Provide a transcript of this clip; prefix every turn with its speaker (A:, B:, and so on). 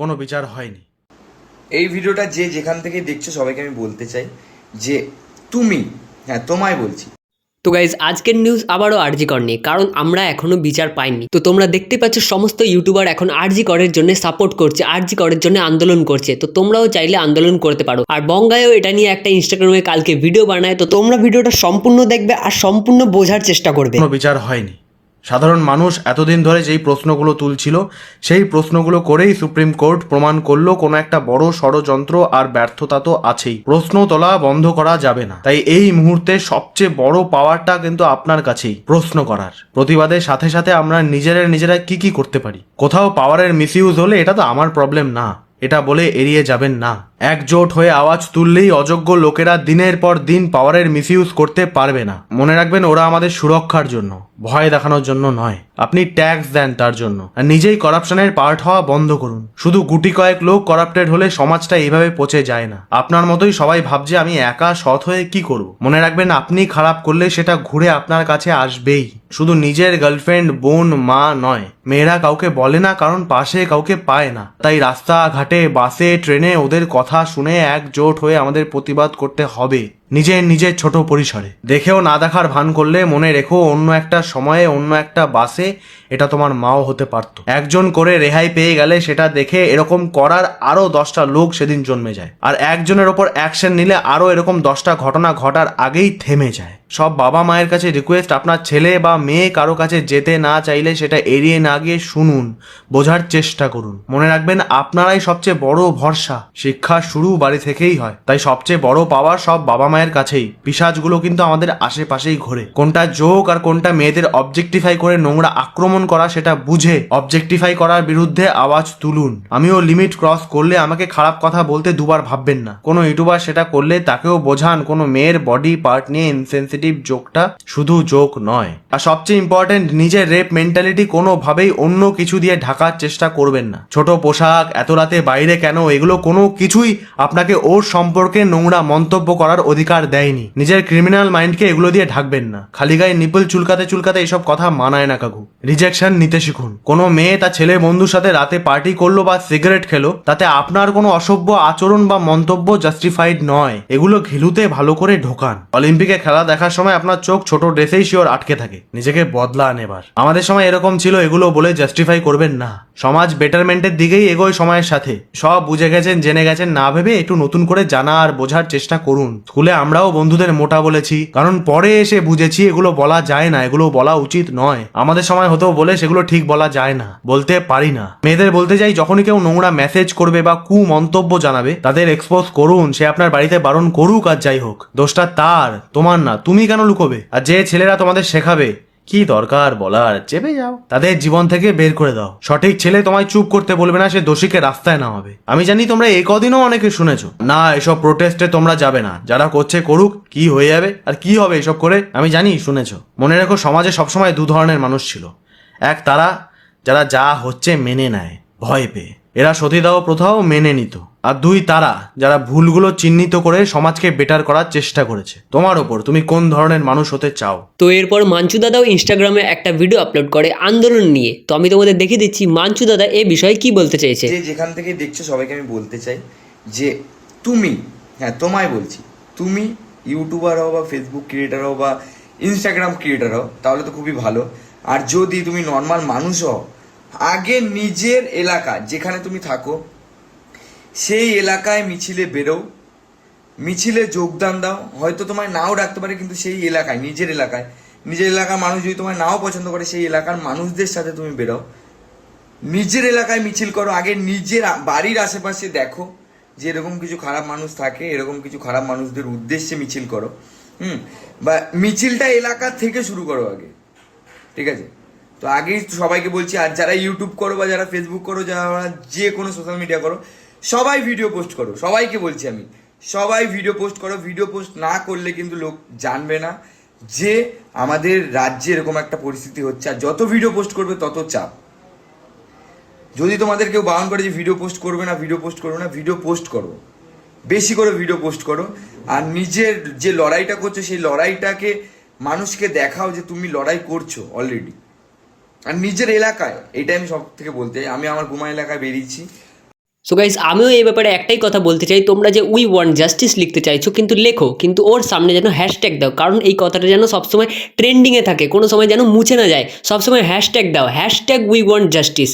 A: কোনো বিচার হয়নি।
B: এই ভিডিওটা যে যেখান থেকে দেখছো সবাইকে আমি বলতে চাই যে তোমায় বলছি।
C: তো গাইজ আজকের নিউজ আবারও আরজি কর নিয়ে, কারণ আমরা এখনো বিচার পাইনি। তো তোমরা দেখতে পাচ্ছ সমস্ত ইউটিউবার এখন আরজি করের জন্য সাপোর্ট করছে, আরজি করের জন্য আন্দোলন করছে। তো তোমরাও চাইলে আন্দোলন করতে পারো। আর বঙ্গায়ও এটা নিয়ে একটা ইনস্টাগ্রামে কালকে ভিডিও বানায়, তো তোমরা ভিডিওটা সম্পূর্ণ দেখবে আর সম্পূর্ণ বোঝার চেষ্টা করবে।
A: কোনো বিচার হয়নি। সাধারণ মানুষ এতদিন ধরে যেই প্রশ্নগুলো তুলছিল সেই প্রশ্নগুলো করেই সুপ্রিম কোর্ট প্রমাণ করলো কোনো একটা বড় ষড়যন্ত্র আর ব্যর্থতা তো আছেই। প্রশ্ন তোলা বন্ধ করা যাবে না। তাই এই মুহূর্তে সবচেয়ে বড় পাওয়ারটা কিন্তু আপনার কাছেই, প্রশ্ন করার। প্রতিবাদের সাথে সাথে আমরা নিজেরা কি করতে পারি। কোথাও পাওয়ারের মিসইউজ হলে এটা তো আমার প্রবলেম না, এটা বলে এড়িয়ে যাবেন না। একজোট হয়ে আওয়াজ তুললেই অযোগ্য লোকেরা দিনের পর দিন পাওয়ারের মিসইউজ করতে পারবে না। মনে রাখবেন, ওরা আমাদের সুরক্ষার জন্য, ভয় দেখানোর জন্য নয়। আপনি ট্যাক্স দেন তার জন্য, আর নিজেই করাপশনের পার্ট হওয়া বন্ধ করুন। শুধু গুটি কয়েক লোক করাপ্টেড হলে সমাজটা এইভাবে পচে যায় না। আপনার মতোই সবাই ভাবছে আমি একা সৎ হয়ে কি করব। মনে রাখবেন, আপনি খারাপ করলে সেটা ঘুরে আপনার কাছে আসবেই। শুধু নিজের গার্লফ্রেন্ড, বোন, মা নয়, মেয়েরা কাউকে বলে না কারণ পাশে কাউকে পায় না। তাই রাস্তাঘাটে, বাসে, ট্রেনে ওদের কথা শুনে একজোট হয়ে আমাদের প্রতিবাদ করতে হবে, নিজের ছোট পরিসরে। দেখেও না দেখার ভান করলে মনে রেখো, অন্য একটা সময়ে, অন্য একটা বাসে এটা তোমার মাও হতে পারত। একজন করে রেহাই পেয়ে গেলে সেটা দেখে এরকম করার আরো 10টা লোক সেদিন জন্মে যায়। আর একজনের ওপর অ্যাকশন নিলে আরো এরকম 10টা ঘটনা ঘটার আগেই থেমে যায়। সব বাবা মায়ের কাছে রিকোয়েস্ট, আপনার ছেলে বা মেয়ে কারো কাছে যেতে না চাইলে সেটা এড়িয়ে না গিয়ে শুনুন, বোঝার চেষ্টা করুন। মনে রাখবেন, আপনারাই সবচেয়ে বড় ভরসা। শিক্ষা শুরু বাড়ি থেকেই হয়। তাই সবচেয়ে বড় পাওয়ার সব বাবা মায়ের কাছেই। পিশাচগুলো কিন্তু আমাদের আশেপাশেই ঘোরে। কোনটা জোক আর কোনটা মেয়েদের অবজেক্টিফাই করে নোংরা আক্রমণ করা, সেটা বুঝে অবজেক্টিফাই করার বিরুদ্ধে আওয়াজ তুলুন। আমিও লিমিট ক্রস করলে আমাকে খারাপ কথা বলতে দুবার ভাববেন না। কোনো ইউটিউবার সেটা করলে তাকেও বোঝান, কোনো মেয়ের বডি পার্ট নিয়ে ইনসেনসিটিভ জোকটা শুধু জোক নয়। আর সবচেয়ে ইম্পর্টেন্ট, নিজের রেপ মেন্টালিটি কোনোভাবেই অন্য কিছু দিয়ে ঢাকার চেষ্টা করবেন না। ছোট পোশাক, এত রাতে বাইরে কেন, এগুলো কোনো কিছুই আপনাকে ওর সম্পর্কে নোংরা মন্তব্য করার অধিকার দেয়নি। নিজের ক্রিমিনাল মাইন্ডকে এগুলো দিয়ে ঢাকবেন না। খালি গায়ে নিপল চুলকাতে এসব কথা মানায় না কাকু। রিজেকশন নিতে শিখুন। কোনো মেয়ে তার ছেলে বন্ধুর সাথে রাতে পার্টি করলো বা সিগারেট খেলো, তাতে আপনার কোনো অসভ্য আচরণ বা মন্তব্য জাস্টিফাইড নয়। এগুলো ঘিলুতে ভালো করে ঢোকান। অলিম্পিকে খেলা দেখার সময় আপনার চোখ ছোট ড্রেসেই শিওর আটকে থাকে। নিজেকে বদলান এবার। আমাদের সময় এরকম ছিল, এগুলো বলে জাস্টিফাই করবেন না। সমাজ বেটারমেন্টের দিকেই এগোয় সময়ের সাথে। সব বুঝে গেছেন, জেনে গেছেন না ভেবে একটু নতুন করে জানা আর বোঝার চেষ্টা করুন। স্কুলে আমরাও বন্ধুদের মোটা বলেছি, কারণ পরে এসে বুঝেছি এগুলো বলা যায় না, এগুলো বলা উচিত নয়। আমাদের সময় হতো বলে সেগুলো ঠিক বলা যায় না, বলতে পারি না। মেয়েদের বলতে চাই, যখনই কেউ নোংরা মেসেজ করবে বা কু মন্তব্য জানাবে, তাদের এক্সপোজ করুন। সে আপনার বাড়িতে বারণ করুক আর যাই হোক, দোষটা তার, তোমার না। তুমি কেন লুকোবে? আর যে ছেলেরা তোমাদের শেখাবে কি দরকার বলার, চেপে যাও, তাদের জীবন থেকে বের করে দাও। সঠিক ছেলে তোমায় চুপ করতে বলবে না, সে দোষীকে রাস্তায় নামাবে। আমি জানি তোমরা এই কদিনও অনেকে শুনেছো, না এসব প্রোটেস্টে তোমরা যাবে না, যারা করছে করুক, কি হয়ে যাবে আর কি হবে এসব করে। আমি জানি শুনেছো। মনে রেখো, সমাজে সবসময় দু ধরনের মানুষ ছিল। এক, তারা যারা যা হচ্ছে মেনে নেয় ভয় পেয়ে, এরা সতীদাহ প্রথাও মেনে নিত। আর দুই, তারা যারা ভুলগুলো চিহ্নিত করে সমাজকে বেটার করার চেষ্টা করেছে। তোমার ওপর, তুমি কোন ধরনের মানুষ হতে চাও।
C: তো এরপর মাঞ্চু দাদাও ইনস্টাগ্রামে একটা ভিডিও আপলোড করে আন্দোলন নিয়ে। তো আমি তোমাদের দেখিয়ে দিচ্ছি মাঞ্চু দাদা এ বিষয়ে কি বলতে চাইছে।
B: যে যেখান থেকে দেখছো সবাইকে আমি বলতে চাই যে তোমায় বলছি, তুমি ইউটিউবার হও বা ফেসবুক ক্রিয়েটার হও বা ইনস্টাগ্রাম ক্রিয়েটার হও, তাহলে তো খুবই ভালো। আর যদি তুমি নর্মাল মানুষ হও, আগে নিজের এলাকা যেখানে তুমি থাকো সেই এলাকায় মিছিলে বেরো, মিছিলে যোগদান দাও। হয়তো তোমায় নাও ডাকতে পারে, কিন্তু সেই এলাকায়, নিজের এলাকার মানুষ যদি তোমায় নাও পছন্দ করে, সেই এলাকার মানুষদের সাথে তুমি বেরো, নিজের এলাকায় মিছিল করো। আগে নিজের বাড়ির আশেপাশে দেখো যে এরকম কিছু খারাপ মানুষ থাকে, এরকম কিছু খারাপ মানুষদের উদ্দেশ্যে মিছিল করো। বা মিছিলটা এলাকা থেকে শুরু করো আগে, ঠিক আছে? তো আগেই সবাইকে বলছি, আর যারা ইউটিউব করো বা যারা ফেসবুক করো, যারা যে কোনো সোশ্যাল মিডিয়া করো, সবাই ভিডিও পোস্ট করো। সবাইকে বলছি আমি, সবাই ভিডিও পোস্ট করো। ভিডিও পোস্ট না করলে কিন্তু লোক জানবে না যে আমাদের রাজ্যে এরকম একটা পরিস্থিতি হচ্ছে। আর যত ভিডিও পোস্ট করবে তত চাপ। যদি তোমাদের কেউ বারণ করে যে ভিডিও পোস্ট করবে না, ভিডিও পোস্ট করো, বেশি করে ভিডিও পোস্ট করো। আর নিজের যে লড়াইটা করছো সেই লড়াইটাকে মানুষকে দেখাও যে তুমি লড়াই করছো অলরেডি। আর নিজের এলাকায়, এটাই আমি সব থেকে বলতে চাই। আমি আমার গুমা এলাকায় বেরিয়েছি,
C: সো গাইস, আমিও এই ব্যাপারে একটাই কথা বলতে চাই, তোমরা যে উই ওয়ান্ট জাস্টিস লিখতে চাইছো কিন্তু লেখো, কিন্তু ওর সামনে যেন হ্যাশট্যাগ দাও, কারণ এই কথাটা যেন সবসময় ট্রেন্ডিংয়ে থাকে, কোনো সময় যেন মুছে না যায়। সবসময় হ্যাশট্যাগ দাও, হ্যাশট্যাগ উই ওয়ান্ট জাস্টিস।